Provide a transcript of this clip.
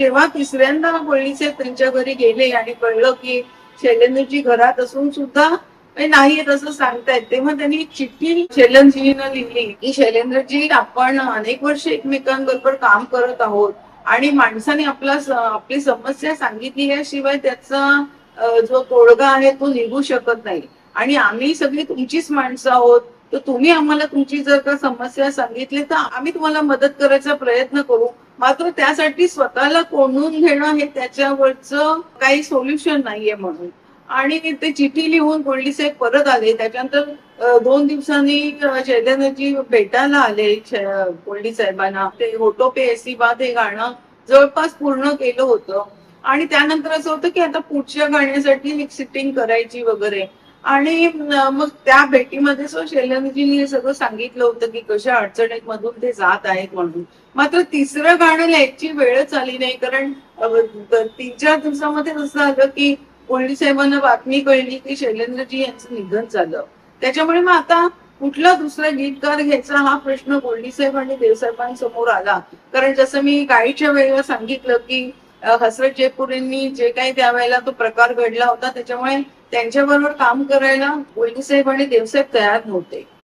जेव्हा तिसऱ्यांदा पोलिस त्यांच्या घरी गेले आणि कळलं की शैलेंद्रजी घरात असून सुद्धा नाही येत असं सांगतायत, तेव्हा त्यांनी चिठ्ठी शैलेंद्रजींना लिहिली की शैलेंद्रजी, आपण अनेक वर्ष एकमेकांबरोबर काम करत आहोत आणि माणसाने आपली समस्या सांगितली याशिवाय त्याचा जो तोडगा आहे तो निघू शकत नाही आणि आम्ही सगळी तुमचीच माणसं आहोत. तर तुम्ही आम्हाला तुमची जर का समस्या सांगितली तर आम्ही तुम्हाला मदत करायचा प्रयत्न करू, मात्र त्यासाठी स्वतःला कोंडून घेणं हे त्याच्यावरचं काही सोल्युशन नाहीये म्हणून. आणि ते चिठी लिहून कोल्डी साहेब परत आले. त्याच्यानंतर 2 दिवसांनी शैलेंद्रजी भेटायला आले कोल्डी साहेबांना. ते होतो पे ऐसी बात हे गाणं जवळपास पूर्ण केलं होतं आणि त्यानंतर असं होतं की आता पुढच्या गाण्यासाठी एक सिटिंग करायची वगैरे. आणि मग त्या भेटीमध्ये शैलेंद्रजींनी हे सगळं सांगितलं होतं की कशा अडचणीत मधून ते जात आहेत म्हणून. मात्र तिसरं गाणं लिहायची वेळच आली नाही, कारण 3-4 दिवसामध्ये असं झालं की कोल्डी साहेबांना बातमी कळली की शैलेंद्रजी यांचं निधन झालं. त्याच्यामुळे मग आता कुठला दुसरा गीतकार घ्यायचा हा प्रश्न कोल्डी साहेब आणि देवसाहेबांसमोर आला. कारण जसं मी गाईच्या वेळेला सांगितलं की हसरत जयपुरेंनी जे काही त्यावेळेला तो प्रकार घडला होता, त्याच्यामुळे त्यांच्याबरोबर काम करायला कोल्डी साहेब आणि देवसाहेब तयार नव्हते.